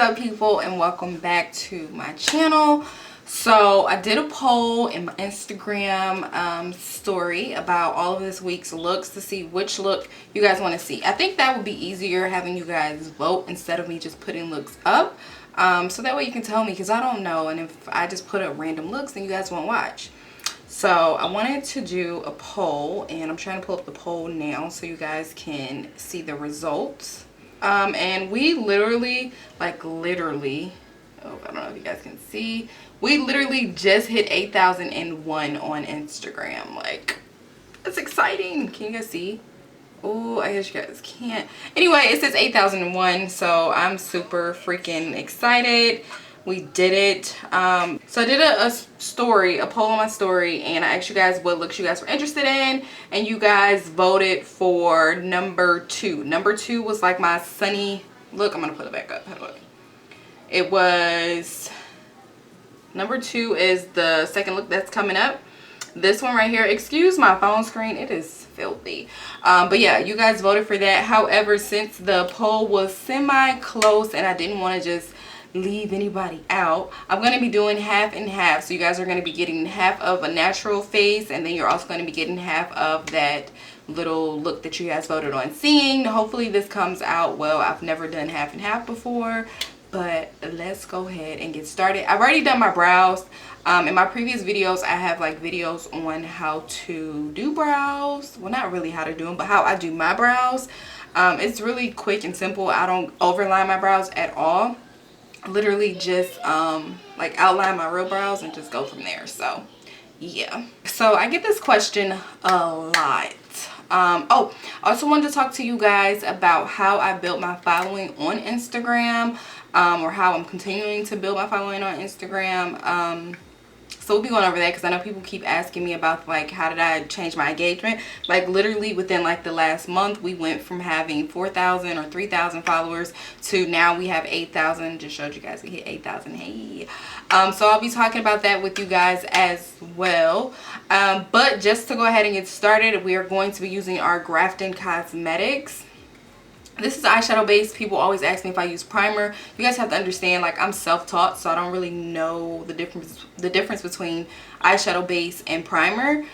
up, people, and welcome back to my channel. So I did a poll in my Instagram story about all of this week's looks to see which look you guys want to see. I think that would be easier having you guys vote instead of me just putting looks up, so that way you can tell me, because I don't know, and if I just put up random looks then you guys won't watch. So I wanted to do a poll, and I'm trying to pull up the poll now so you guys can see the results. And we literally, oh, I don't know if you guys can see, we literally just hit 8,001 on Instagram. Like, that's exciting. Can you guys see? Oh, I guess you guys can't. Anyway, it says 8,001, so I'm super freaking excited. We did it. So I did a poll on my story, and I asked you guys what looks you guys were interested in, and you guys voted for number 2. Number 2 was like my sunny look. I'm gonna put it back up. Hold on. It was number 2 is the second look that's coming up. This one right here. Excuse my phone screen, it is filthy. But yeah, you guys voted for that. However, since the poll was semi-close and I didn't want to just leave anybody out, I'm going to be doing half and half. So you guys are going to be getting half of a natural face, and then you're also going to be getting half of that little look that you guys voted on seeing. Hopefully this comes out well. I've never done half and half before, but let's go ahead and get started. I've already done my brows. In my previous videos, I have like videos on how to do brows. Well, not really how to do them, but how I do my brows. It's really quick and simple. I don't overline my brows at all. Literally just like outline my real brows and just go from there. So yeah, so I get this question a lot. Oh, I also wanted to talk to you guys about how I built my following on Instagram, or how I'm continuing to build my following on Instagram. So we'll be going over that because I know people keep asking me about like how did I change my engagement. Like literally within like the last month, we went from having 4,000 or 3,000 followers to now we have 8,000. Just showed you guys we hit 8,000. Hey, so I'll be talking about that with you guys as well. But just to go ahead and get started, we are going to be using our Grafton Cosmetics. This is eyeshadow base. People always ask me if I use primer. You guys have to understand, like, I'm self-taught, so I don't really know the difference between eyeshadow base and primer.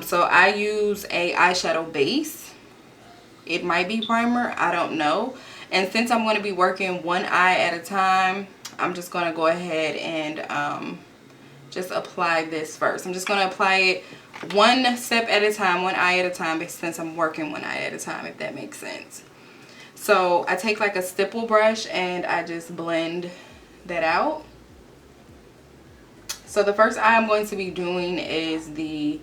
So I use a eyeshadow base. It might be primer, I don't know. And since I'm going to be working one eye at a time, I'm just going to go ahead and just apply this first. I'm just going to apply it one step at a time, one eye at a time, since I'm working one eye at a time, if that makes sense. So I take like a stipple brush and I just blend that out. So the first eye I'm going to be doing is the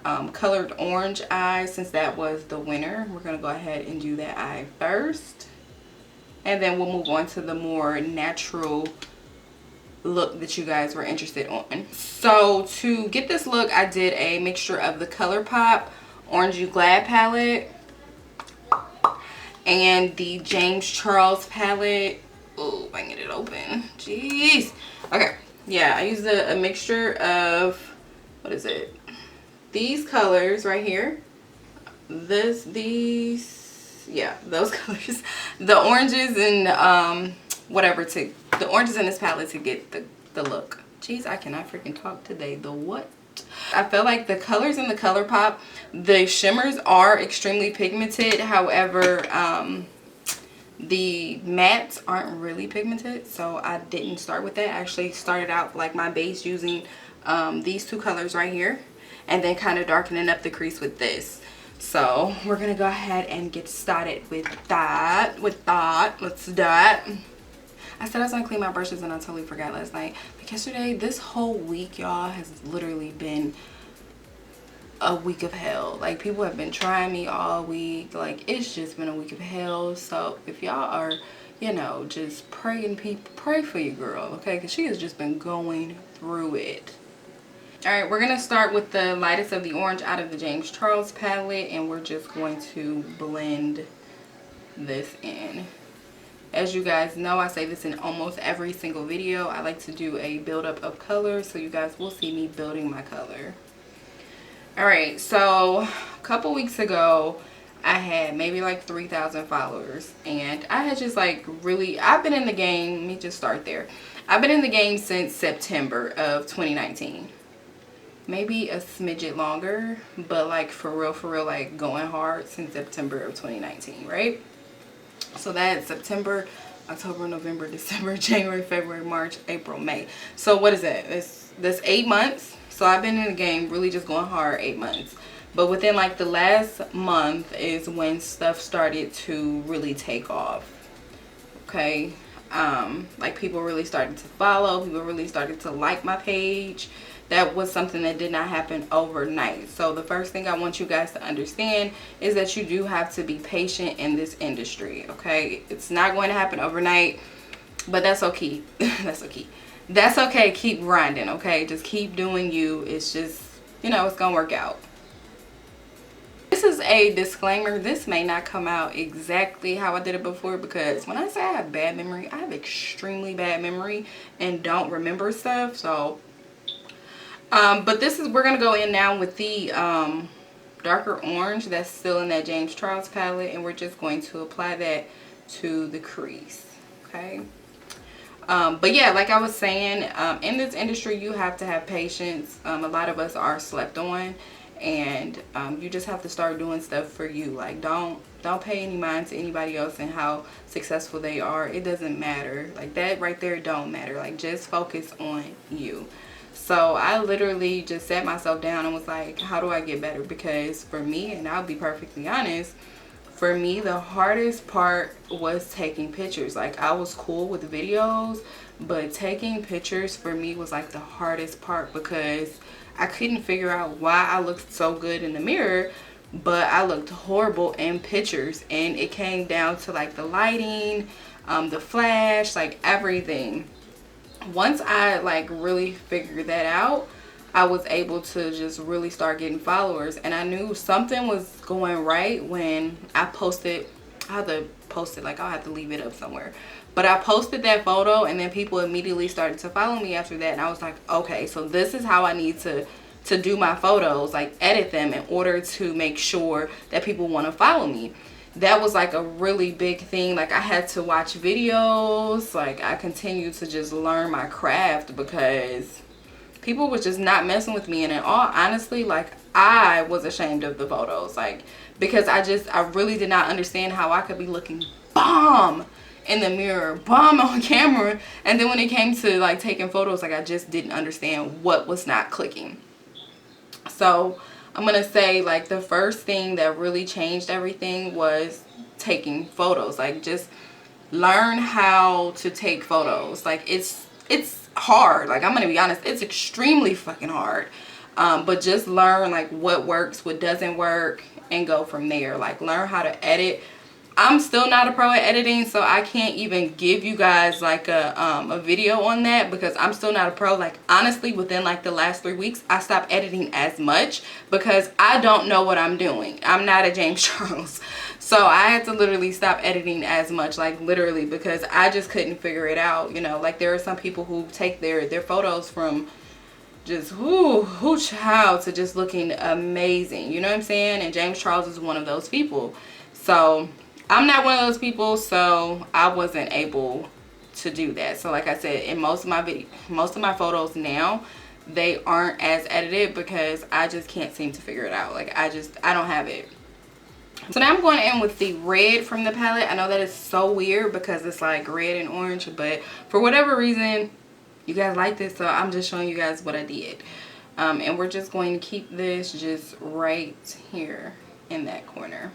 colored orange eye, since that was the winner. We're going to go ahead and do that eye first. And then we'll move on to the more natural look that you guys were interested on. So to get this look, I did a mixture of the ColourPop Orange You Glad palette and the James Charles palette. Oh, if I can get it open. Jeez. Okay. Yeah, I used a mixture of, what is it? These colors right here. Yeah, those colors. The oranges and whatever, the oranges in this palette to get the look. Jeez, I cannot freaking talk today. The what? I feel like the colors in the ColourPop, the shimmers are extremely pigmented. However, the mattes aren't really pigmented, so I didn't start with that. I actually started out like my base using these two colors right here, and then kind of darkening up the crease with this. So we're gonna go ahead and get started with that. Let's do it. I said I was gonna clean my brushes and I totally forgot last night. Like yesterday, this whole week, y'all, has literally been a week of hell. Like, people have been trying me all week. Like, it's just been a week of hell. So if y'all are, you know, just praying, people, pray for your girl, okay? Because she has just been going through it. Alright, we're gonna start with the lightest of the orange out of the James Charles palette, and we're just going to blend this in. As you guys know, I say this in almost every single video. I like to do a buildup of color, so you guys will see me building my color. Alright, so a couple weeks ago, I had maybe like 3,000 followers, and I had just like really, I've been in the game, let me just start there. I've been in the game since September of 2019. Maybe a smidget longer, but like for real, like going hard since September of 2019, right? So that's September, October, November, December, January, February, March, April, May. So what is that? That's 8 months. So I've been in the game really just going hard 8 months. But within like the last month is when stuff started to really take off. Okay. Like people really started to follow, people really started to like my page. That was something that did not happen overnight. So the first thing I want you guys to understand is that you do have to be patient in this industry. Okay, it's not going to happen overnight, but that's okay. That's okay. Keep grinding. Okay, just keep doing you. It's just, you know, it's gonna work out. This is a disclaimer. This may not come out exactly how I did it before, because when I say I have bad memory, I have extremely bad memory and don't remember stuff. So but this is, we're gonna go in now with the darker orange that's still in that James Charles palette, and we're just going to apply that to the crease. Okay. But yeah, like I was saying, in this industry you have to have patience. A lot of us are slept on, and you just have to start doing stuff for you. Like don't pay any mind to anybody else and how successful they are. It doesn't matter. Like that right there don't matter. Like just focus on you. So I literally just sat myself down and was like, how do I get better? Because for me, and I'll be perfectly honest, for me the hardest part was taking pictures. Like I was cool with videos, but taking pictures for me was like the hardest part, because I couldn't figure out why I looked so good in the mirror but I looked horrible in pictures. And it came down to like the lighting, the flash, like everything. Once I like really figured that out, I was able to just really start getting followers, and I knew something was going right when I posted. I have to post it, like I'll have to leave it up somewhere, but I posted that photo, and then people immediately started to follow me after that, and I was like, okay, so this is how I need to do my photos, like edit them in order to make sure that people want to follow me. That was like a really big thing. Like I had to watch videos, like I continued to just learn my craft, because people was just not messing with me. And in all honesty, like I was ashamed of the photos, like because I really did not understand how I could be looking bomb in the mirror, bomb on camera, and then when it came to like taking photos, like I just didn't understand what was not clicking. So I'm gonna say like the first thing that really changed everything was taking photos. Like just learn how to take photos. Like it's hard. Like I'm gonna be honest, it's extremely fucking hard. But just learn like what works, what doesn't work, and go from there. Like learn how to edit. I'm still not a pro at editing, so I can't even give you guys like a video on that, because I'm still not a pro. Like honestly, within like the last 3 weeks, I stopped editing as much because I don't know what I'm doing. I'm not a James Charles, so I had to literally stop editing as much, like literally, because I just couldn't figure it out. You know, like there are some people who take their photos from just whoo child to just looking amazing, you know what I'm saying? And James Charles is one of those people. So I'm not one of those people, so I wasn't able to do that. So like I said, in most of my photos now, they aren't as edited because I just can't seem to figure it out. Like I don't have it. So now I'm going in with the red from the palette. I know that is so weird because it's like red and orange, but for whatever reason you guys like this, so I'm just showing you guys what I did. And we're just going to keep this just right here in that corner,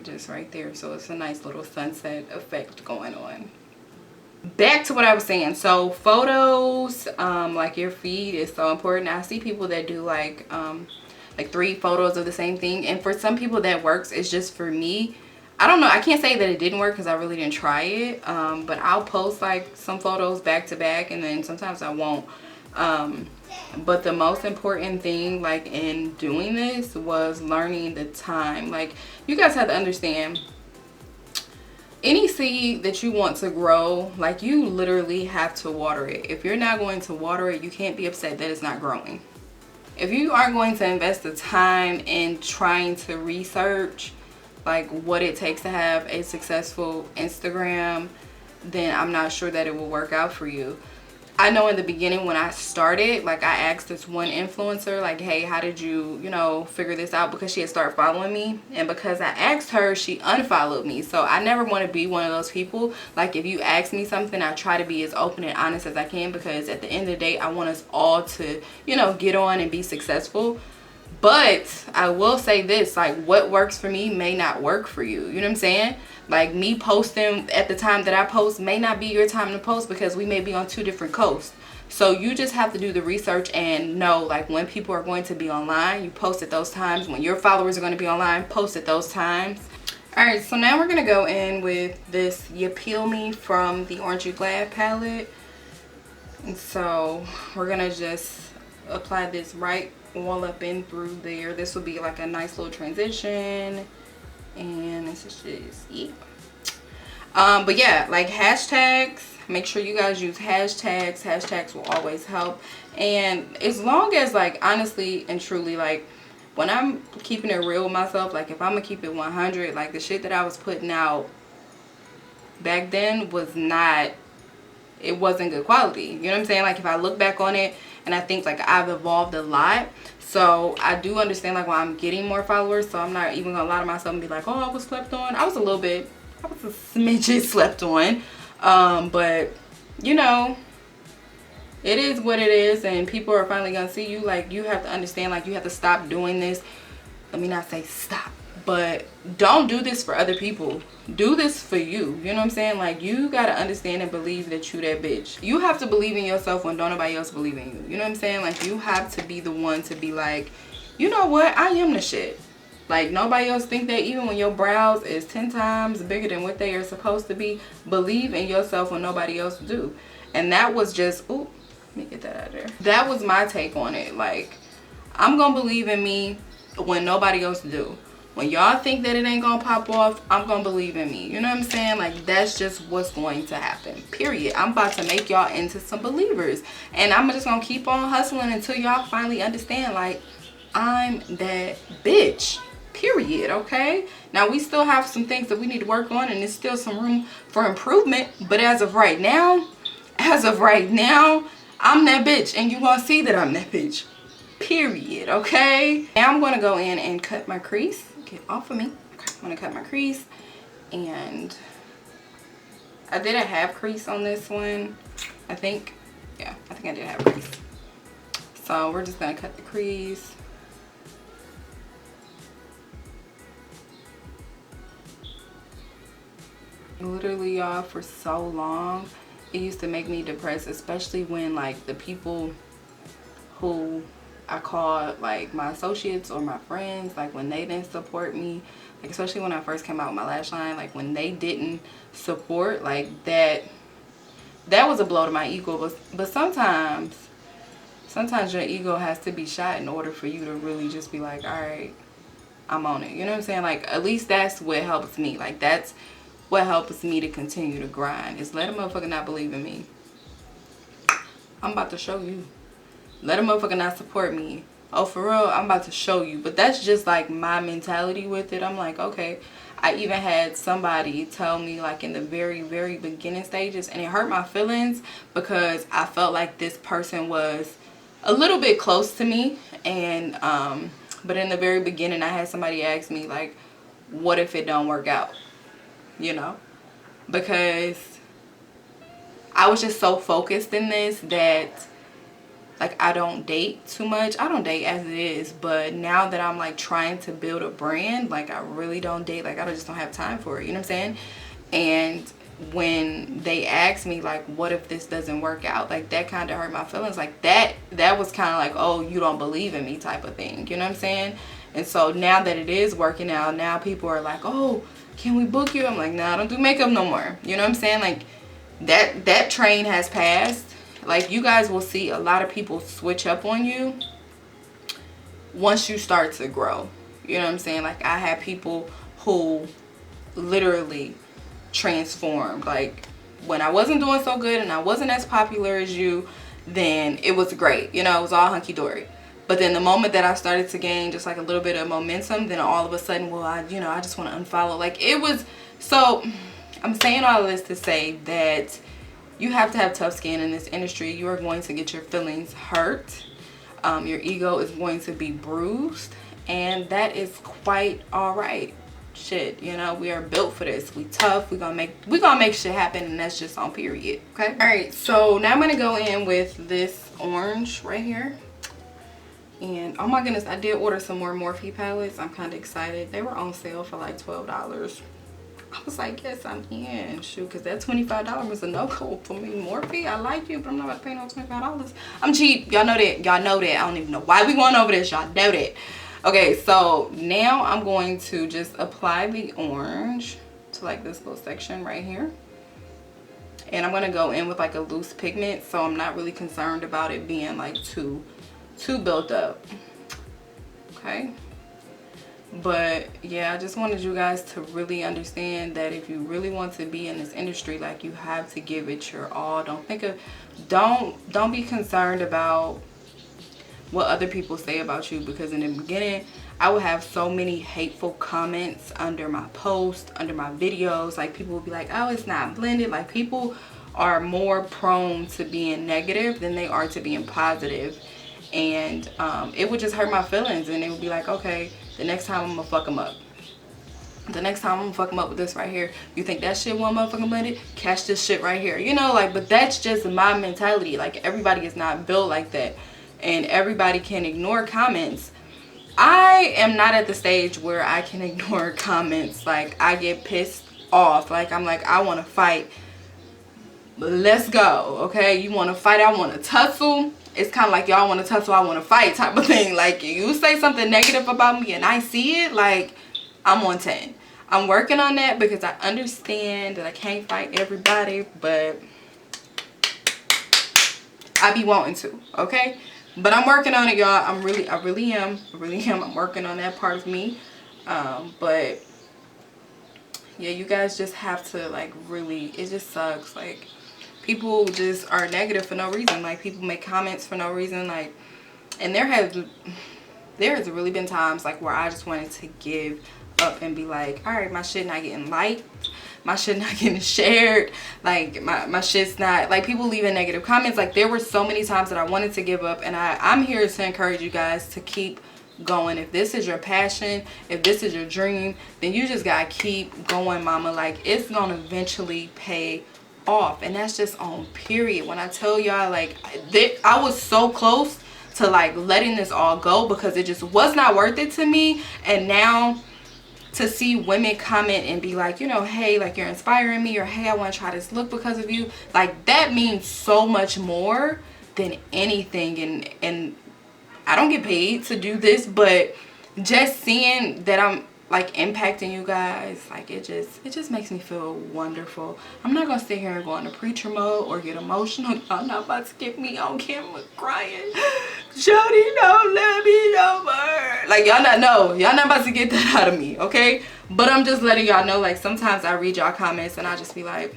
just right there, so it's a nice little sunset effect going on. Back to what I was saying. So photos, like your feed is so important. I see people that do like 3 photos of the same thing, and for some people that works. It's just for me, I don't know, I can't say that it didn't work because I really didn't try it, but I'll post like some photos back to back, and then sometimes I won't. But the most important thing like in doing this was learning the time. Like you guys have to understand, any seed that you want to grow, like you literally have to water it. If you're not going to water it, you can't be upset that it's not growing. If you aren't going to invest the time in trying to research like what it takes to have a successful Instagram, then I'm not sure that it will work out for you. I know in the beginning when I started, like I asked this one influencer, like, hey, how did you, you know, figure this out? Because she had started following me, and because I asked her, she unfollowed me. So I never want to be one of those people. Like if you ask me something, I try to be as open and honest as I can, because at the end of the day, I want us all to, you know, get on and be successful. But I will say this, like what works for me may not work for you. You know what I'm saying? Like me posting at the time that I post may not be your time to post, because we may be on 2 different coasts. So you just have to do the research and know like when people are going to be online, you post at those times. When your followers are going to be online, post at those times. Alright, so now we're going to go in with this You Peel Me from the Orange You Glad palette. And so we're going to just apply this right all up in through there. This will be like a nice little transition. And this is just, yeah. But yeah, like hashtags, make sure you guys use hashtags. Hashtags will always help. And as long as, like, honestly and truly, like when I'm keeping it real with myself, like if I'm gonna keep it 100, like the shit that I was putting out back then was not, it wasn't good quality. You know what I'm saying? Like if I look back on it and I think like I've evolved a lot. So I do understand like why I'm getting more followers. So I'm not even gonna lie to myself and be like, oh, I was slept on. I was a little bit, I was a smidget slept on. But you know, it is what it is, and people are finally gonna see you. Like you have to understand, like you have to stop doing this. Let me not say stop, but don't do this for other people. Do this for you. You know what I'm saying? Like you gotta understand and believe that you that bitch. You have to believe in yourself when don't nobody else believe in you. You know what I'm saying? Like you have to be the one to be like, you know what, I am the shit. Like nobody else think that, even when your brows is 10 times bigger than what they are supposed to be. Believe in yourself when nobody else do. And that was just, ooh, let me get that out of there. That was my take on it. Like I'm gonna believe in me when nobody else do. When y'all think that it ain't gonna pop off, I'm gonna believe in me. You know what I'm saying? Like that's just what's going to happen, period. I'm about to make y'all into some believers, and I'm just gonna keep on hustling until y'all finally understand, like, I'm that bitch, period. Okay, now we still have some things that we need to work on, and there's still some room for improvement, but as of right now, I'm that bitch, and you're gonna see that I'm that bitch, period. Okay, now I'm gonna go in and cut my crease. Get off of me. Okay, I'm gonna cut my crease, and I did a half crease on this one, I think. Yeah, I think I did a half crease. So we're just gonna cut the crease. Literally, y'all, for so long it used to make me depressed, especially when like the people who I called like my associates or my friends, like when they didn't support me, like especially when I first came out with my lash line, like when they didn't support, like that was a blow to my ego. But sometimes your ego has to be shot in order for you to really just be like, all right, I'm on it. You know what I'm saying? Like at least that's what helps me. Like that's what helps me to continue to grind, is let a motherfucker not believe in me. I'm about to show you. Let a motherfucker not support me. Oh, for real, I'm about to show you. But that's just like my mentality with it. I'm like, okay. I even had somebody tell me like in the very, very beginning stages, and it hurt my feelings because I felt like this person was a little bit close to me. And but in the very beginning, I had somebody ask me like, what if it don't work out? You know, because I was just so focused in this that like I don't date too much. I don't date as it is, but now that I'm like trying to build a brand, like I really don't date. Like I just don't have time for it. You know what I'm saying? And when they asked me like, what if this doesn't work out, like that kind of hurt my feelings. Like that was kind of like, oh, you don't believe in me type of thing. You know what I'm saying? And so now that it is working out, now people are like, oh, can we book you? I'm like, nah, I don't do makeup no more. You know what I'm saying? Like that train has passed. Like you guys will see a lot of people switch up on you once you start to grow. You know what I'm saying? Like I had people who literally transformed. Like when I wasn't doing so good and I wasn't as popular as you, then it was great. You know, it was all hunky-dory. But then the moment that I started to gain just like a little bit of momentum, then all of a sudden, well, I just want to unfollow. Like, it was, so I'm saying all of this to say that you have to have tough skin in this industry. You are going to get your feelings hurt. Your ego is going to be bruised, and that is quite all right. Shit, you know, we are built for this. We tough. We gonna make shit happen, and that's just on period. Okay. All right. So now I'm gonna go in with this orange right here. And oh my goodness, I did order some more Morphe palettes. I'm kind of excited. They were on sale for like $12. I was like, yes, I'm in. Shoot, because that $25 was a no-go for me. Morphe, I like you, but I'm not about to pay no $25. I'm cheap. Y'all know that. Y'all know that. I don't even know why we going over this. Y'all know that. Okay, so now I'm going to just apply the orange to like this little section right here. And I'm going to go in with like a loose pigment, so I'm not really concerned about it being like too built up. Okay. But yeah, I just wanted you guys to really understand that if you really want to be in this industry, like, you have to give it your all. Don't be concerned about what other people say about you, because in the beginning I would have so many hateful comments under my posts, under my videos. Like, people would be like, oh, it's not blended. Like, people are more prone to being negative than they are to being positive. And it would just hurt my feelings, and it would be like, okay, the next time I'm gonna fuck them up. The next time I'm gonna fuck them up with this right here. You think that shit one motherfucking blended? Catch this shit right here. You know, like, but that's just my mentality. Like, everybody is not built like that, and everybody can ignore comments. I am not at the stage where I can ignore comments. Like, I get pissed off. Like, I'm like, I want to fight. Let's go. Okay, you want to fight? I want to tussle. It's kind of like, y'all want to tussle, I want to fight type of thing. Like, you say something negative about me and I see it, like, I'm on 10. I'm working on that because I understand that I can't fight everybody, but I be wanting to, okay? But I'm working on it, y'all. I really am. I'm working on that part of me. But yeah, you guys just have to, like, really, it just sucks. Like, people just are negative for no reason. Like, people make comments for no reason. Like, and there has really been times, like, where I just wanted to give up and be like, all right, my shit not getting liked, my shit not getting shared, like, my shit's not, like, people leaving negative comments. Like, there were so many times that I wanted to give up, and I'm here to encourage you guys to keep going. If this is your passion, if this is your dream, then you just gotta keep going, mama. Like, it's gonna eventually pay off, and that's just on period. When I tell y'all, like, I was so close to, like, letting this all go because it just was not worth it to me. And now to see women comment and be like, you know, hey, like, you're inspiring me, or hey, I want to try this look because of you, like, that means so much more than anything. And I don't get paid to do this, but just seeing that I'm, like, impacting you guys, like, it just makes me feel wonderful. I'm not gonna sit here and go into preacher mode or get emotional. Y'all not about to get me on camera crying. Jody, don't let me no more. Like, y'all not about to get that out of me, okay? But I'm just letting y'all know, like, sometimes I read y'all comments and I just be like,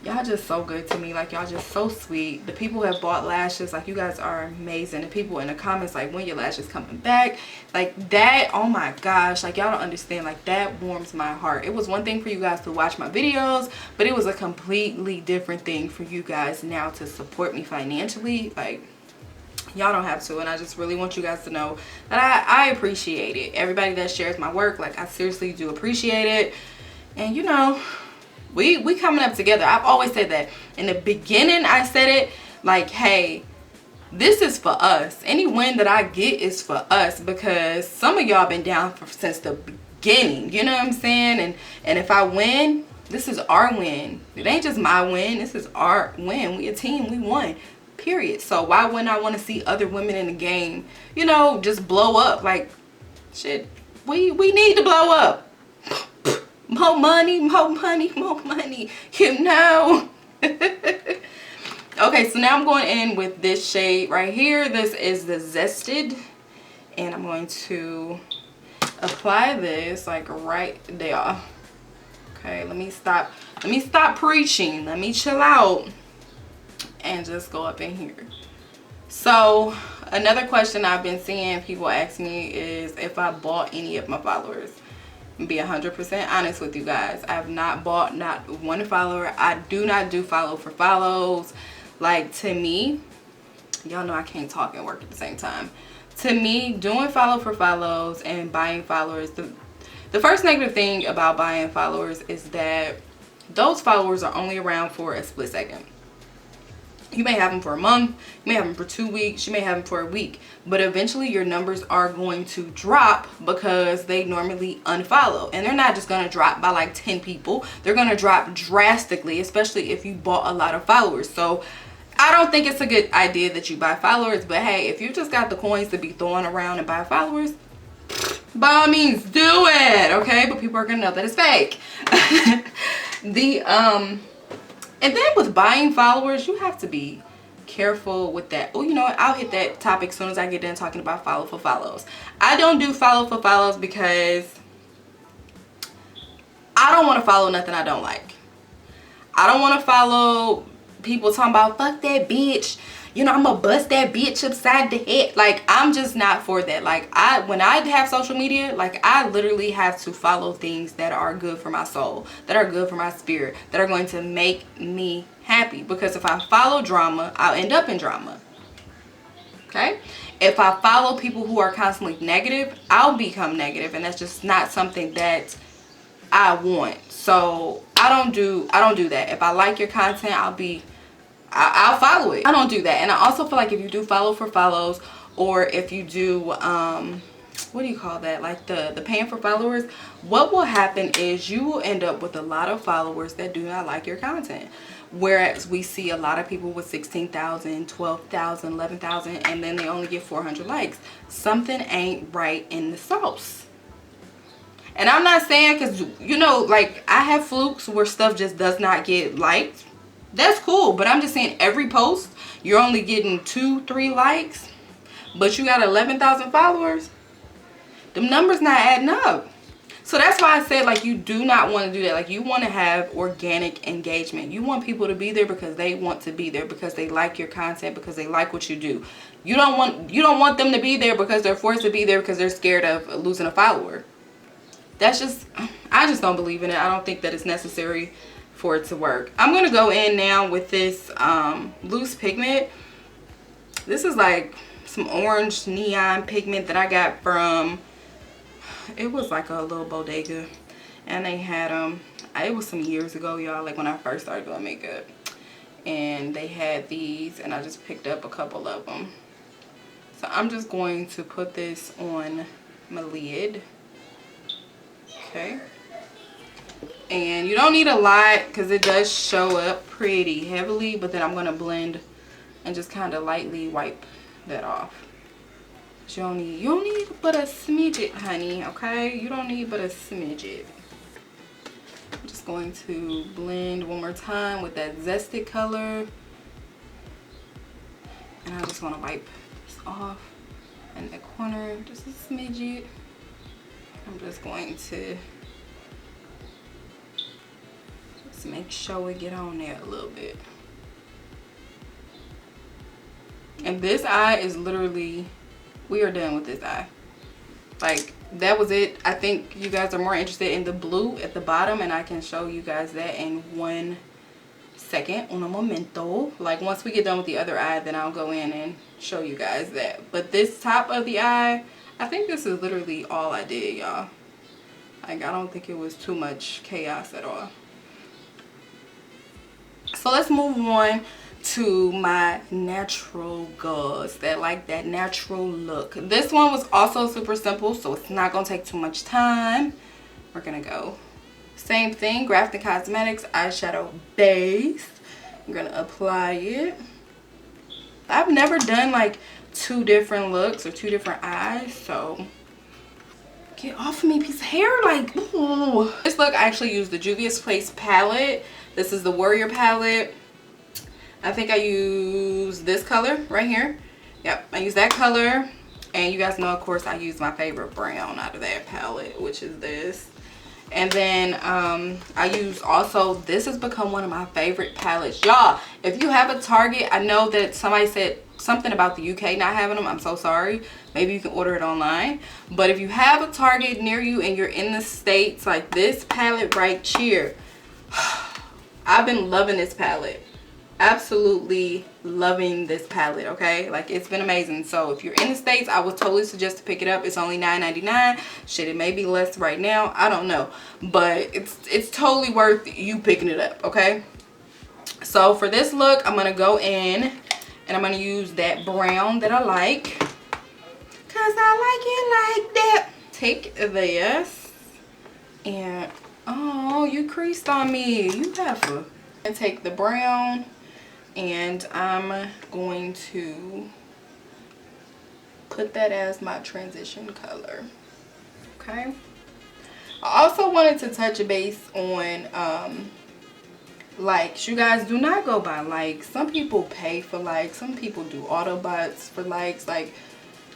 y'all just so good to me. Like, y'all just so sweet. The people who have bought lashes, like, you guys are amazing. The people in the comments, like, when your lashes coming back, like, that, oh my gosh, like, y'all don't understand. Like, that warms my heart. It was one thing for you guys to watch my videos, but it was a completely different thing for you guys now to support me financially. Like, y'all don't have to, and I just really want you guys to know that I appreciate it. Everybody that shares my work, like, I seriously do appreciate it. And, you know, we coming up together. I've always said that. In the beginning, I said it like, hey, this is for us. Any win that I get is for us, because some of y'all been down since the beginning. You know what I'm saying? And if I win, this is our win. It ain't just my win. This is our win. We a team. We won. Period. So why wouldn't I want to see other women in the game, you know, just blow up? Like, shit, we need to blow up. More money, more money, more money, you know. Okay, so now I'm going in with this shade right here. This is the Zested, and I'm going to apply this like right there. Okay, let me stop preaching. Let me chill out and just go up in here. So Another question I've been seeing people ask me is if I bought any of my followers. Be 100% honest with you guys. I have not bought not one follower. I do not do follow for follows. Like, to me, y'all know I can't talk and work at the same time. To me, doing follow for follows and buying followers, the first negative thing about buying followers is that those followers are only around for a split second. You may have them for a month, you may have them for 2 weeks, you may have them for a week, but eventually your numbers are going to drop because they normally unfollow. And they're not just going to drop by like 10 people, they're going to drop drastically, especially if you bought a lot of followers. So I don't think it's a good idea that you buy followers, but hey, if you just got the coins to be throwing around and buy followers, by all means do it, okay? But people are gonna know that it's fake. And then with buying followers, you have to be careful with that. Oh, you know what? I'll hit that topic as soon as I get done talking about follow for follows. I don't do follow for follows because I don't want to follow nothing I don't like. I don't want to follow people talking about fuck that bitch, you know, I'm gonna bust that bitch upside the head. Like, I'm just not for that. Like, when I have social media, like, I literally have to follow things that are good for my soul, that are good for my spirit, that are going to make me happy. Because if I follow drama, I'll end up in drama. Okay? If I follow people who are constantly negative, I'll become negative, and that's just not something that I want. So I don't do that. If I like your content, I'll follow it. I don't do that. And I also feel like if you do follow for follows, or if you do what do you call that, like the paying for followers, what will happen is you will end up with a lot of followers that do not like your content. Whereas we see a lot of people with 16,000, 12,000, 11,000, and then they only get 400 likes. Something ain't right in the sauce. And I'm not saying, because, you know, like, I have flukes where stuff just does not get liked. That's cool, but I'm just saying, every post you're only getting 2-3 likes, but you got 11,000 followers. Them numbers not adding up. So that's why I said, like, you do not want to do that. Like, you want to have organic engagement. You want people to be there because they want to be there, because they like your content, because they like what you do. You don't want them to be there because they're forced to be there because they're scared of losing a follower. That's just, I just don't believe in it. I don't think that it's necessary for it to work. I'm gonna go in now with this loose pigment. This is like some orange neon pigment that I got from, it was like a little bodega, and they had it was some years ago, y'all, like when I first started doing makeup, and they had these, and I just picked up a couple of them. So I'm just going to put this on my lid. Okay, and you don't need a lot because it does show up pretty heavily, but then I'm going to blend and just kind of lightly wipe that off. You don't need but a smidget, honey, okay? You don't need but a smidget. I'm just going to blend one more time with that zesty color, and I just want to wipe this off in the corner just a smidget. I'm just going to just make sure we get on there a little bit. And this eye is literally, we are done with this eye. Like, that was it. I think you guys are more interested in the blue at the bottom, and I can show you guys that in 1 second, un momento. Like, once we get done with the other eye, then I'll go in and show you guys that. But this top of the eye, I think this is literally all I did, y'all. Like, I don't think it was too much chaos at all. So let's move on to my natural goods that like that natural look. This one was also super simple, so it's not gonna take too much time. We're gonna go same thing, Glam Cosmetics eyeshadow base. I'm gonna apply it. I've never done like 2 different looks or 2 different eyes, so get off of me, piece of hair. Like, ooh. This look, I actually used the Juvia's Place palette. This is the Warrior palette. I think I use this color right here. Yep, I use that color. And you guys know, of course, I use my favorite brown out of that palette, which is this. And then I use also, this has become one of my favorite palettes. Y'all, if you have a Target, I know that somebody said something about the UK not having them. I'm so sorry. Maybe you can order it online. But if you have a Target near you and you're in the States, like this palette right here, I've been loving this palette. Absolutely loving this palette, okay? Like, it's been amazing. So if you're in the States, I would totally suggest to pick it up. It's only $9.99. Shit, it may be less right now, I don't know, but it's totally worth you picking it up, okay? So for this look, I'm gonna go in and I'm gonna use that brown that I like, cause I like it like that. Take this and, oh, you creased on me, you heifer. And take the brown, and I'm going to put that as my transition color, okay? I also wanted to touch base on likes. You guys, do not go by likes. Some people pay for likes. Some people do auto bots for likes. Like,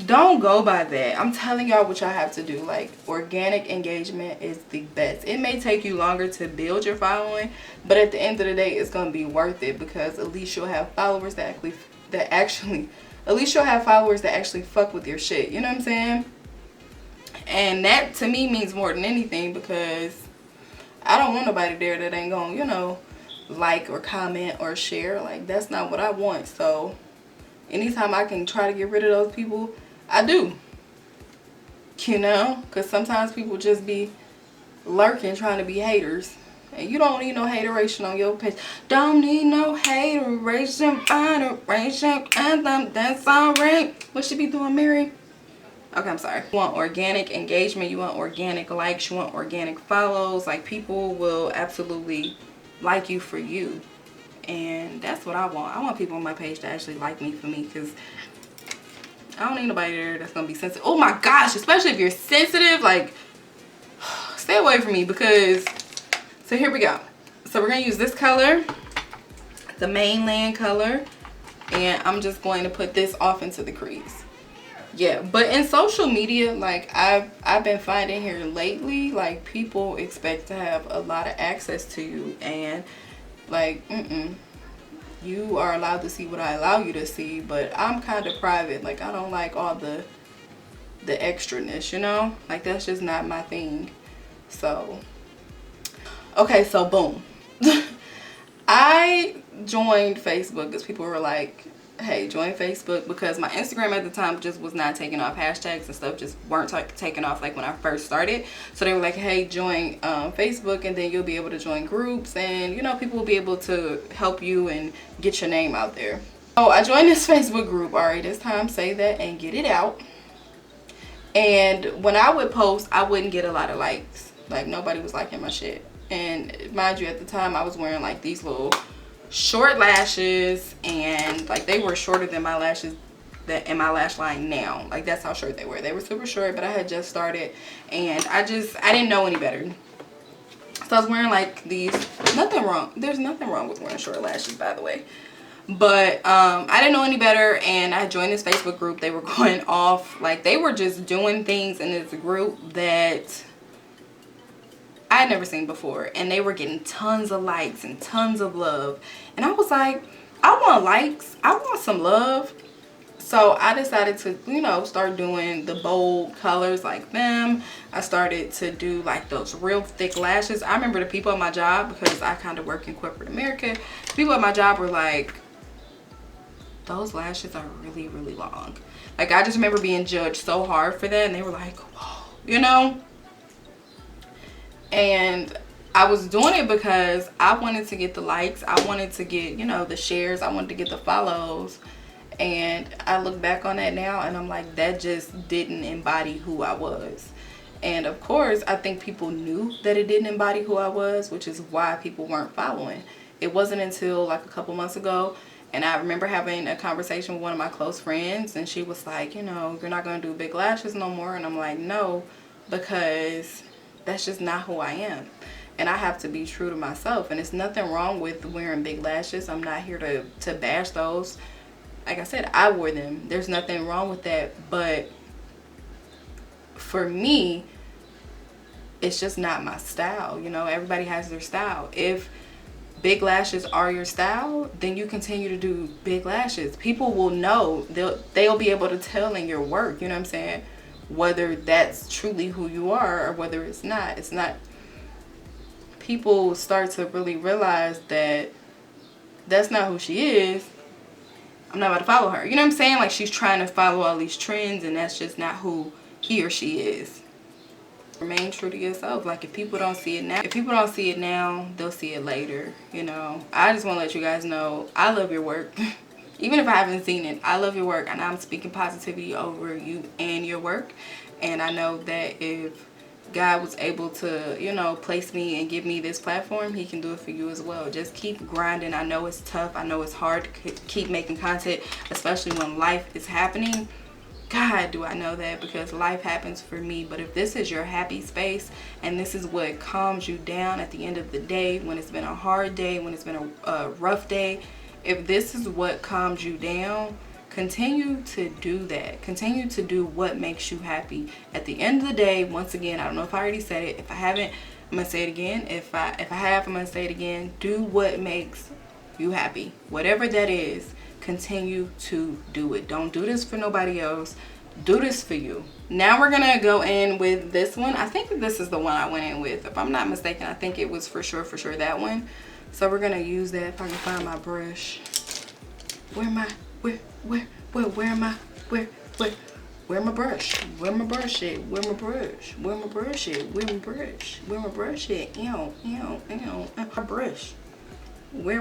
don't go by that. I'm telling y'all what y'all have to do. Like, organic engagement is the best. It may take you longer to build your following, but at the end of the day, it's gonna be worth it, because at least you'll have followers that actually fuck with your shit. You know what I'm saying? And that to me means more than anything, because I don't want nobody there that ain't gonna, you know, like or comment or share. Like, that's not what I want. So anytime I can try to get rid of those people, I do, you know, because sometimes people just be lurking trying to be haters, and you don't need no hateration on your page. Don't need no hateration, and that's alright. What she be doing, Mary? Okay, I'm sorry. You want organic engagement, you want organic likes, you want organic follows. Like, people will absolutely like you for you, and that's what I want. I want people on my page to actually like me for me, because I don't need nobody there that's gonna be sensitive. Oh my gosh, especially if you're sensitive, like, stay away from me. Because, so here we go. So we're gonna use this color, the mainland color, and I'm just going to put this off into the crease. Yeah, but in social media, like, I've been finding here lately, like, people expect to have a lot of access to you, and like, you are allowed to see what I allow you to see, but I'm kind of private. Like, I don't like all the extraness, you know? Like, that's just not my thing. So, okay, so boom. I joined Facebook because people were like, hey, join Facebook, because my Instagram at the time just was not taking off. Hashtags and stuff just weren't taking off like when I first started. So they were like, hey, join Facebook, and then you'll be able to join groups, and, you know, people will be able to help you and get your name out there. So I joined this Facebook group. All right, this time say that and get it out. And when I would post, I wouldn't get a lot of likes. Like, nobody was liking my shit. And mind you, at the time I was wearing like these little short lashes, and like, they were shorter than my lashes that in my lash line now. Like, that's how short they were. They were super short, but I had just started, and I didn't know any better. So I was wearing like these. Nothing wrong. There's nothing wrong with wearing short lashes, by the way. But I didn't know any better, and I joined this Facebook group. They were going off. Like, they were just doing things in this group that I had never seen before, and they were getting tons of likes and tons of love, and I was like, I want likes, I want some love. So I decided to, you know, start doing the bold colors like them. I started to do like those real thick lashes. I remember the people at my job, because I kind of work in corporate America, people at my job were like, those lashes are really, really long. Like, I just remember being judged so hard for that, and they were like, whoa, you know. And I was doing it because I wanted to get the likes, I wanted to get, you know, the shares, I wanted to get the follows. And I look back on that now, and I'm like, that just didn't embody who I was. And of course, I think people knew that it didn't embody who I was, which is why people weren't following. It wasn't until like a couple months ago, and I remember having a conversation with one of my close friends, and she was like, you know, you're not going to do big lashes no more. And I'm like, no, because that's just not who I am, and I have to be true to myself. And it's nothing wrong with wearing big lashes. I'm not here to bash those. Like I said, I wore them. There's nothing wrong with that, but for me, it's just not my style. You know, everybody has their style. If big lashes are your style, then you continue to do big lashes. People will know, they'll be able to tell in your work, you know what I'm saying, whether that's truly who you are or whether it's not. It's not. People start to really realize that that's not who she is. I'm not about to follow her, you know what I'm saying? Like, she's trying to follow all these trends, and that's just not who he or she is. Remain true to yourself. Like, if people don't see it now, they'll see it later, you know. I just want to let you guys know, I love your work. Even if I haven't seen it, I love your work, and I'm speaking positivity over you and your work. And I know that if God was able to, you know, place me and give me this platform, he can do it for you as well. Just keep grinding. I know it's tough. I know it's hard to keep making content, especially when life is happening. God, do I know that, because life happens for me. But if this is your happy space and this is what calms you down at the end of the day, when it's been a hard day, when it's been a rough day, if this is what calms you down, continue to do that. Continue to do what makes you happy. At the end of the day, once again, I don't know if I already said it. If I haven't, I'm going to say it again. If I have, I'm going to say it again. Do what makes you happy. Whatever that is, continue to do it. Don't do this for nobody else. Do this for you. Now we're going to go in with this one. I think this is the one I went in with. If I'm not mistaken, I think it was for sure that one. So we're going to use that. If I can find my brush. Where my brush? Where my brush at? Where my brush at? Where my brush at? My brush. Where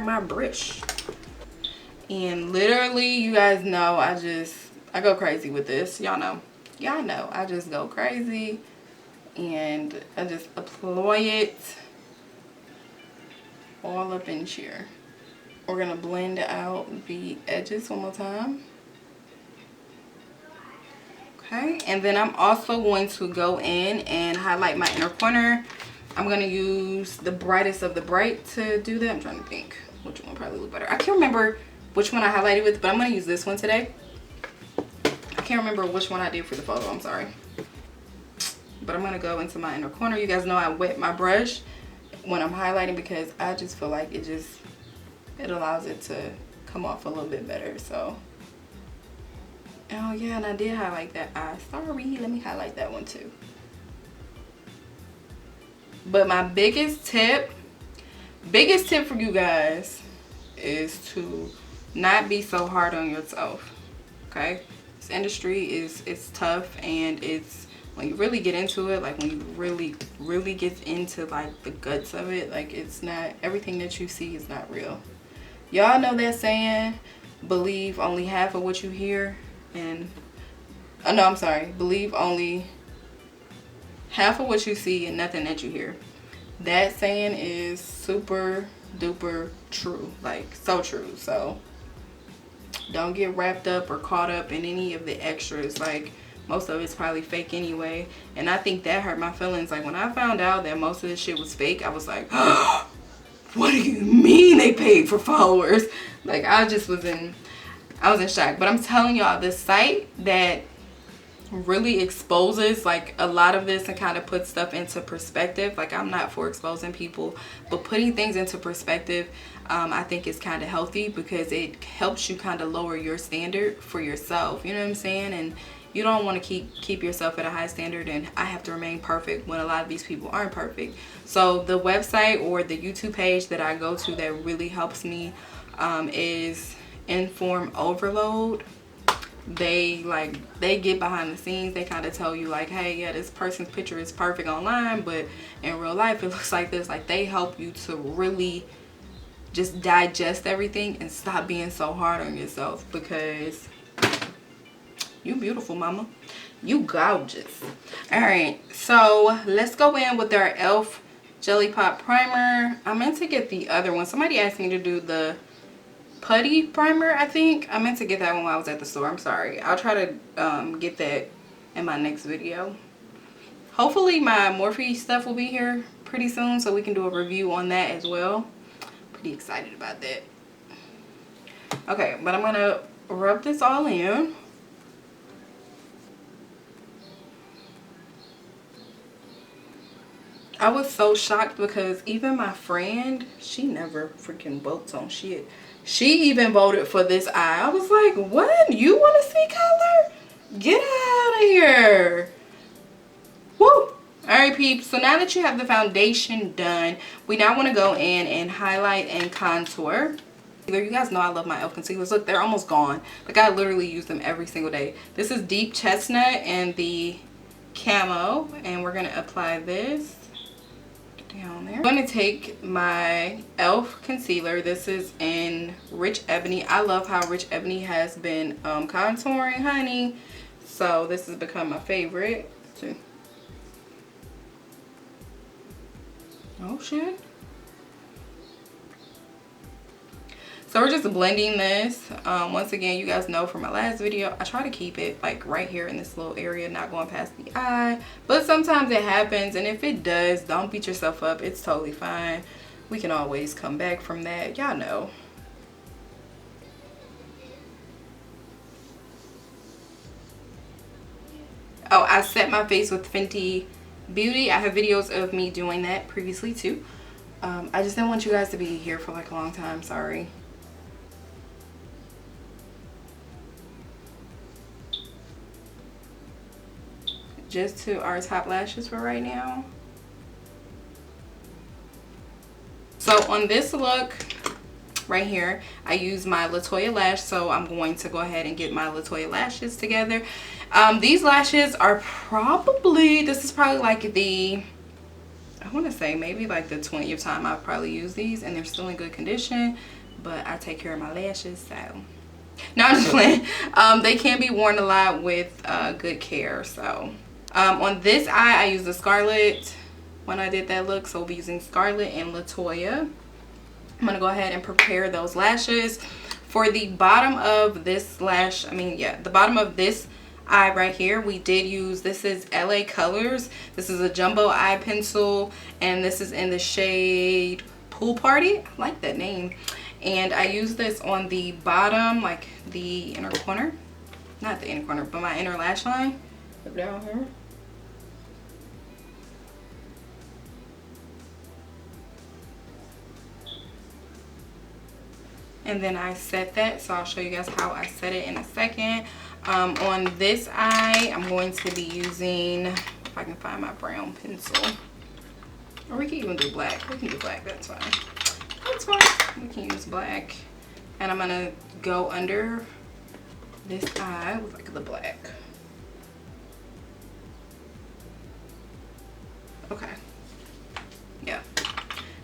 my brush? And literally, you guys know, I go crazy with this. Y'all know. I just go crazy. And I just apply it all up in here. We're going to blend out the edges one more time. Okay, and then I'm also going to go in and highlight my inner corner. I'm going to use the brightest of the bright to do that. I'm trying to think which one probably look better. I can't remember which one I highlighted with, but I'm going to use this one today. I can't remember which one I did for the photo, I'm sorry. But I'm going to go into my inner corner. You guys know I wet my brush when I'm highlighting because I just feel like it allows it to come off a little bit better. So, oh yeah, and I did highlight that eye. Sorry, let me highlight that one too. But my biggest tip for you guys is to not be so hard on yourself. Okay, this industry it's tough, and it's when you really get into it, like when you really get into like the guts of it, like it's not everything that you see is not real. Y'all know that saying, believe only half of what you hear, and no, I'm sorry, believe only half of what you see and nothing that you hear. That saying is super duper true, like so true. So don't get wrapped up or caught up in any of the extras. Like, most of it's probably fake anyway, and I think that hurt my feelings. Like, when I found out that most of this shit was fake, I was like, what do you mean they paid for followers? Like, I was in shock. But I'm telling y'all, the site that really exposes like a lot of this and kind of puts stuff into perspective, like, I'm not for exposing people, but putting things into perspective, I think is kind of healthy, because it helps you kind of lower your standard for yourself, you know what I'm saying? And you don't want to keep yourself at a high standard, and I have to remain perfect when a lot of these people aren't perfect. So the website or the YouTube page that I go to that really helps me is Inform Overload. They get behind the scenes. They kind of tell you like, hey, yeah, this person's picture is perfect online, but in real life it looks like this. Like, they help you to really just digest everything and stop being so hard on yourself, because you beautiful, mama. You gorgeous. All right, so let's go in with our e.l.f. Jelly Pop Primer. I meant to get the other one. Somebody asked me to do the putty primer, I think. I meant to get that one while I was at the store. I'm sorry. I'll try to get that in my next video. Hopefully my Morphe stuff will be here pretty soon, so we can do a review on that as well. Pretty excited about that. Okay, but I'm gonna rub this all in. I was so shocked because even my friend, she never freaking votes on shit. She even voted for this eye. I was like, what? You want to see color? Get out of here. Woo. Alright peeps, so now that you have the foundation done, we now want to go in and highlight and contour. You guys know I love my e.l.f. concealers. Look, they're almost gone. Like, I literally use them every single day. This is Deep Chestnut and the Camo, and we're going to apply this down there. I'm going to take my e.l.f. concealer. This is in Rich Ebony. I love how Rich Ebony has been contouring, honey. So this has become my favorite. Oh shit. So we're just blending this. Once again, you guys know from my last video, I try to keep it like right here in this little area, not going past the eye. But sometimes it happens, and if it does, don't beat yourself up. It's totally fine. We can always come back from that. Y'all know. Oh, I set my face with Fenty Beauty. I have videos of me doing that previously too. I just didn't want you guys to be here for like a long time. Sorry. Just to our top lashes for right now. So on this look right here, I use my Latoya lash, so I'm going to go ahead and get my Latoya lashes together. These lashes are probably, this is probably like the, I want to say maybe like the 20th time I've probably used these, and they're still in good condition, but I take care of my lashes, so. No, I'm just playing. They can be worn a lot with good care, so. On this eye, I use the Scarlet when I did that look, so we'll be using Scarlet and Latoya. I'm going to go ahead and prepare those lashes. For the bottom of this lash, the bottom of this eye right here, we did use, this is LA Colors. This is a jumbo eye pencil, and this is in the shade Pool Party. I like that name. And I use this on the bottom, like the inner corner. Not the inner corner, but my inner lash line. Up down here. And then I set that, so I'll show you guys how I set it in a second. On this eye, I'm going to be using, if I can find my brown pencil, or we can even do black. We can do black, that's fine. That's fine, we can use black. And I'm gonna go under this eye with like the black. Okay, yeah.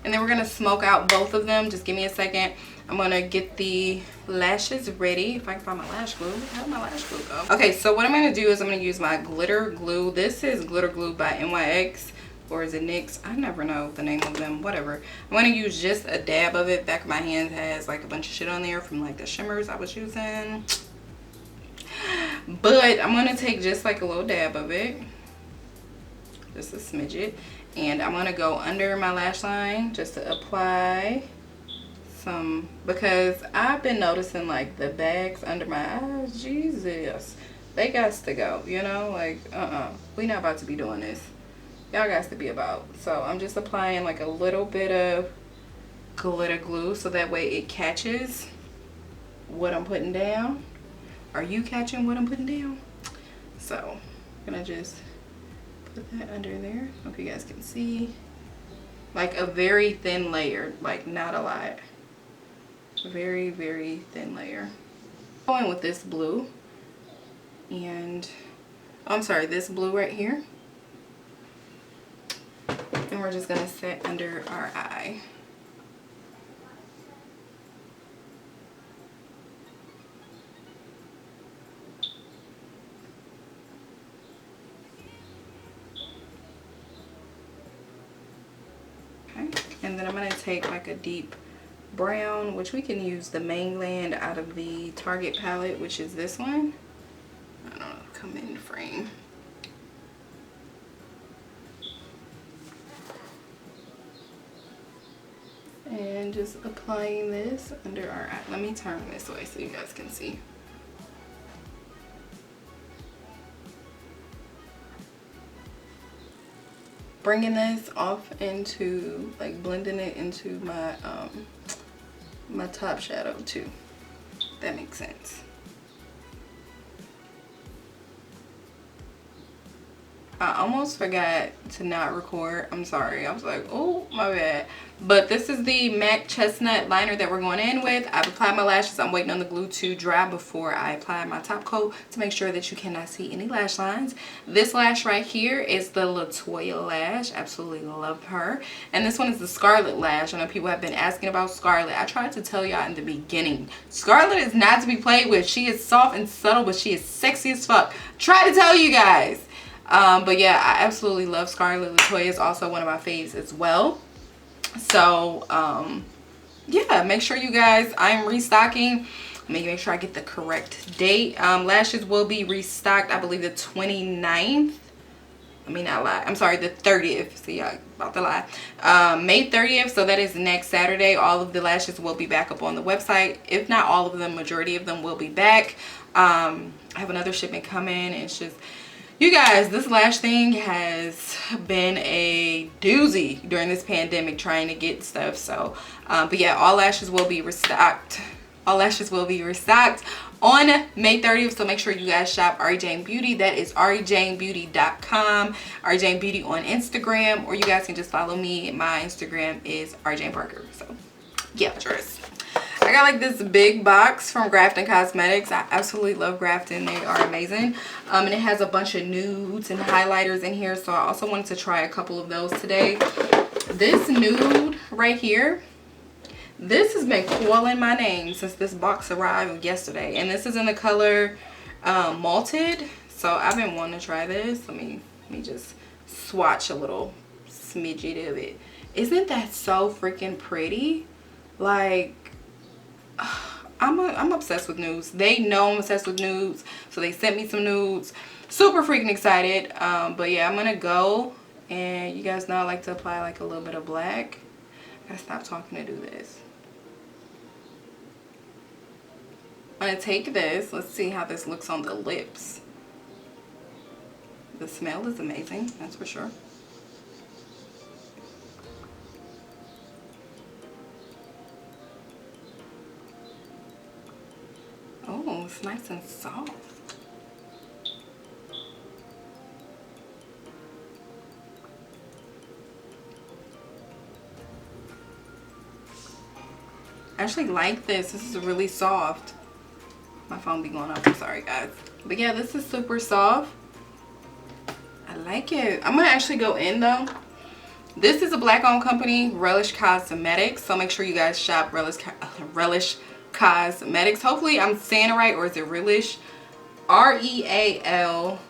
And then we're gonna smoke out both of them. Just give me a second. I'm gonna get the lashes ready. If I can find my lash glue. How did my lash glue go? Okay, so what I'm gonna do is I'm gonna use my glitter glue. This is glitter glue by NYX, or is it NYX? I never know the name of them, whatever. I'm gonna use just a dab of it. Back of my hand has like a bunch of shit on there from like the shimmers I was using. But I'm gonna take just like a little dab of it. Just a smidget. And I'm gonna go under my lash line just to apply some, because I've been noticing like the bags under my eyes, Jesus, they got to go, you know, like we not about to be doing this. Y'all got to be about. So I'm just applying like a little bit of glitter glue so that way it catches what I'm putting down. Are you catching what I'm putting down? So I'm gonna just put that under there. Hope you guys can see. Like a very thin layer, like not a lot. Very, very thin layer. Going with this blue, and I'm sorry, this blue right here. And we're just gonna set under our eye. Okay, and then I'm gonna take like a deep brown, which we can use the Mainland out of the Target palette, which is this one. I don't know, come in frame. And just applying this under our eye. Let me turn this way so you guys can see. bringing this off into, like blending it into my my top shadow too. That makes sense. I almost forgot to not record. I'm sorry. I was like, oh, my bad. But this is the MAC Chestnut liner that we're going in with. I've applied my lashes. I'm waiting on the glue to dry before I apply my top coat to make sure that you cannot see any lash lines. This lash right here is the Latoya lash. Absolutely love her. And this one is the Scarlet lash. I know people have been asking about Scarlet. I tried to tell y'all in the beginning. Scarlet is not to be played with. She is soft and subtle, but she is sexy as fuck. Try to tell you guys. But yeah, I absolutely love Scarlet. Latoya is also one of my faves as well. So yeah, make sure you guys, I'm restocking. Make sure I get the correct date. Lashes will be restocked, I believe the 29th. I mean, not lie, I'm sorry, the 30th. See, I'm about to lie. May 30th, so that is next Saturday. All of the lashes will be back up on the website. If not all of them, majority of them will be back. I have another shipment coming, and it's just, you guys, this lash thing has been a doozy during this pandemic trying to get stuff. So, but yeah, all lashes will be restocked. All lashes will be restocked on May 30th. So make sure you guys shop Ari Jane Beauty. That is arijanebeauty.com. Ari Jane Beauty on Instagram. Or you guys can just follow me. My Instagram is Ari Jane Parker. So yeah, dress. I got like this big box from Grafton Cosmetics. I absolutely love Grafton. They are amazing. And it has a bunch of nudes and highlighters in here. So I also wanted to try a couple of those today. This nude right here, this has been calling my name since this box arrived yesterday. And this is in the color malted. So I've been wanting to try this. Let me just swatch a little smidget of it. Isn't that so freaking pretty? Like, I'm obsessed with nudes. They know I'm obsessed with nudes, so they sent me some nudes. Super freaking excited. But yeah, I'm gonna go, and you guys know I like to apply like a little bit of black. I gotta stop talking to do this. I'm gonna take this. Let's see how this looks on the lips. The smell is amazing, that's for sure. Oh, it's nice and soft. I actually like this. This is really soft. My phone be going up. I'm sorry, guys. But yeah, this is super soft. I like it. I'm gonna actually go in though. This is a black-owned company, Relish Cosmetics. So make sure you guys shop Relish Cosmetics. Hopefully I'm saying it right, or is it Relish? R-E-A-L-I-S-H.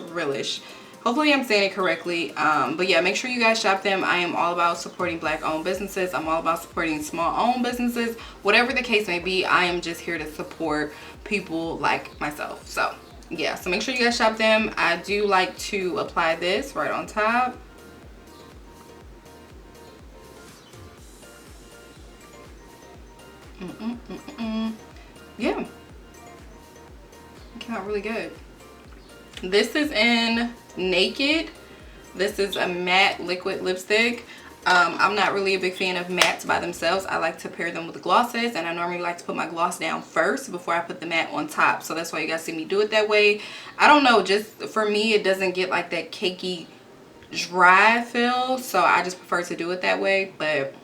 Relish. Hopefully I'm saying it correctly. But yeah, make sure you guys shop them. I am all about supporting black-owned businesses. I'm all about supporting small-owned businesses. Whatever the case may be, I am just here to support people like myself. So yeah, so make sure you guys shop them. I do like to apply this right on top. Yeah, it came out really good. This is in Naked. This is a matte liquid lipstick. I'm not really a big fan of mattes by themselves. I like to pair them with glosses, and I normally like to put my gloss down first before I put the matte on top. So that's why you guys see me do it that way. I don't know, just for me it doesn't get like that cakey dry feel, so I just prefer to do it that way. But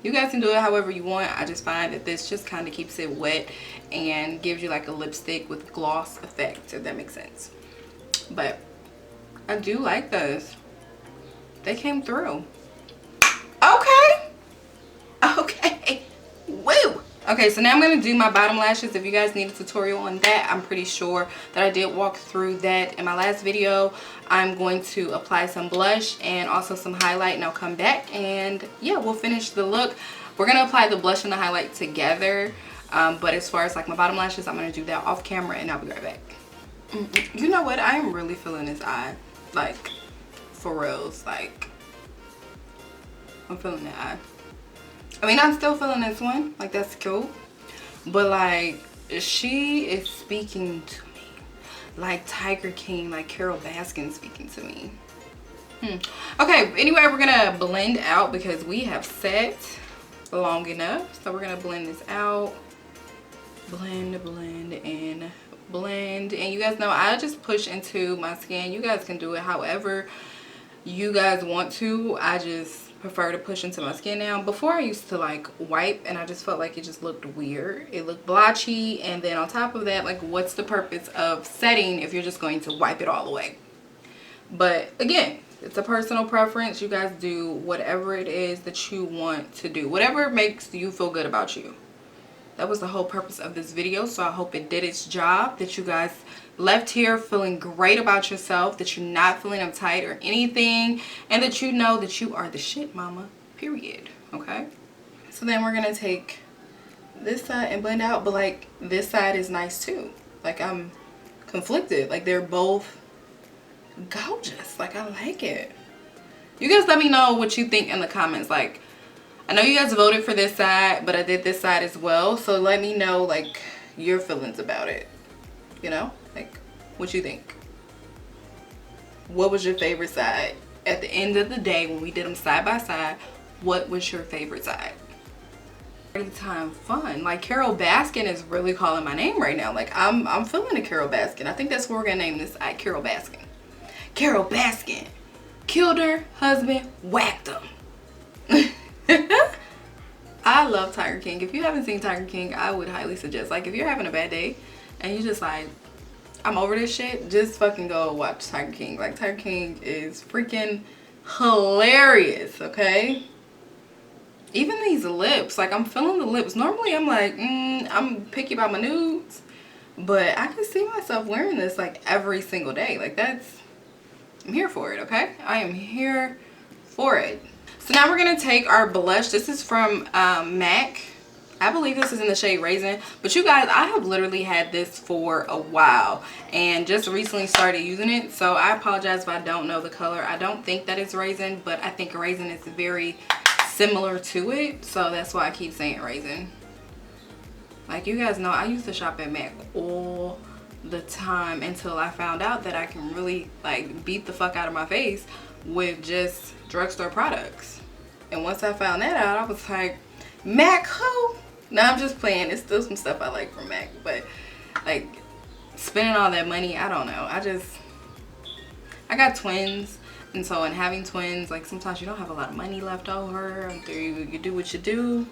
you guys can do it however you want. I just find that this just kind of keeps it wet and gives you like a lipstick with gloss effect, if that makes sense. But I do like those. They came through. Okay. Okay. Woo. Okay, so now I'm going to do my bottom lashes. If you guys need a tutorial on that, I'm pretty sure that I did walk through that in my last video. I'm going to apply some blush and also some highlight, and I'll come back and yeah, we'll finish the look. We're going to apply the blush and the highlight together. But as far as like my bottom lashes, I'm going to do that off camera and I'll be right back. You know what? I am really feeling this eye. Like, for reals. Like, I'm feeling that eye. I mean, I'm still feeling this one. Like, that's cool. But, like, she is speaking to me. Like Tiger King, like Carol Baskin speaking to me. Okay, anyway, we're gonna blend out because we have set long enough. So we're gonna blend this out. Blend, blend, and blend. And you guys know I just push into my skin. You guys can do it however you guys want to. I just prefer to push into my skin now. Before I used to like wipe, and I just felt like it just looked weird. It looked blotchy, and then on top of that, like, what's the purpose of setting if you're just going to wipe it all away? But again, it's a personal preference. You guys do whatever it is that you want to do, whatever makes you feel good about you. That was the whole purpose of this video, so I hope it did its job, that you guys left here feeling great about yourself, that you're not feeling uptight or anything, and that you know that you are the shit mama, period. Okay, so then we're gonna take this side and blend out, but like this side is nice too. Like, I'm conflicted. Like, they're both gorgeous. Like, I like it. You guys let me know what you think in the comments. Like, I know you guys voted for this side, but I did this side as well. So let me know, like, your feelings about it. You know? Like, what you think? What was your favorite side? At the end of the day, when we did them side by side, what was your favorite side? Party time fun. Like, Carol Baskin is really calling my name right now. Like, I'm feeling a Carol Baskin. I think that's what we're gonna name this side, Carol Baskin. Carol Baskin killed her husband, whacked him. I love Tiger King. If you haven't seen Tiger King, I would highly suggest, like, if you're having a bad day and you just like, I'm over this shit, just fucking go watch Tiger King. Like, Tiger King is freaking hilarious, okay? Even these lips, like, I'm feeling the lips. Normally I'm like, I'm picky about my nudes, but I can see myself wearing this like every single day. Like, I'm here for it, okay? I am here for it. So now we're gonna take our blush. This is from MAC. I believe this is in the shade Raisin. But you guys, I have literally had this for a while and just recently started using it. So I apologize if I don't know the color. I don't think that it's Raisin, but I think Raisin is very similar to it. So that's why I keep saying Raisin. Like, you guys know, I used to shop at MAC all the time until I found out that I can really, like, beat the fuck out of my face with just drugstore products. And once I found that out, I was like, MAC who? No, I'm just playing. It's still some stuff I like from MAC, but like, spending all that money, I don't know. I got twins, and so in having twins, like, sometimes you don't have a lot of money left over after you do what you do.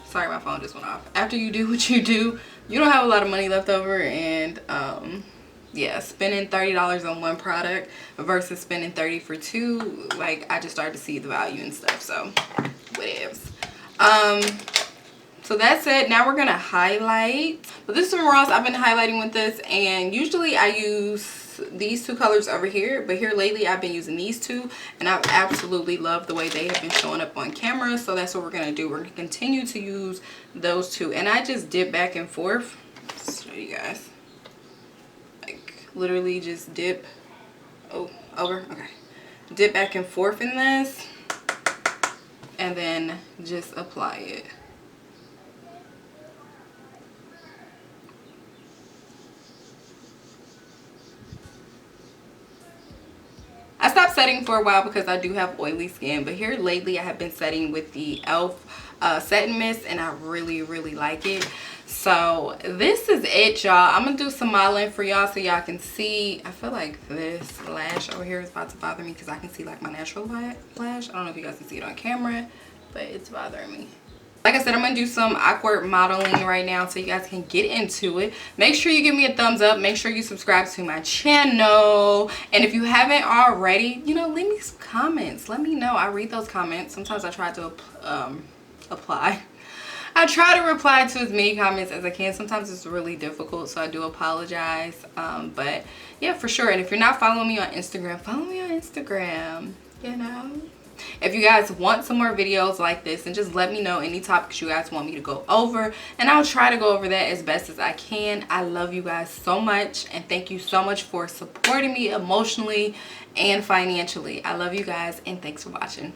Sorry, my phone just went off. After you do what you do, you don't have a lot of money left over, and yeah, spending $30 on one product versus spending $30 for two, like, I just started to see the value and stuff. So whatevs. So that's it. Now we're gonna highlight. So this is from Ross. I've been highlighting with this, and usually I use these two colors over here, but here lately I've been using these two, and I've absolutely loved the way they have been showing up on camera. So that's what we're gonna do. We're gonna continue to use those two, and I just dip back and forth. Let's show you guys. Like, literally just dip. Oh, over. Okay. Dip back and forth in this, and then just apply it. I stopped setting for a while because I do have oily skin, but here lately I have been setting with the e.l.f. Setting Mist, and I really like it. So this is it, y'all. I'm gonna do some modeling for y'all so y'all can see. I feel like this lash over here is about to bother me because I can see, like, my natural lash. I don't know if you guys can see it on camera, but it's bothering me. Like I said, I'm going to do some awkward modeling right now so you guys can get into it. Make sure you give me a thumbs up. Make sure you subscribe to my channel. And if you haven't already, you know, leave me some comments. Let me know. I read those comments. Sometimes I try to I try to reply to as many comments as I can. Sometimes it's really difficult, so I do apologize. But yeah, for sure. And if you're not following me on Instagram, follow me on Instagram, you know. If you guys want some more videos like this, and just let me know any topics you guys want me to go over, and I'll try to go over that as best as I can. I love you guys so much, and thank you so much for supporting me emotionally and financially. I love you guys, and thanks for watching.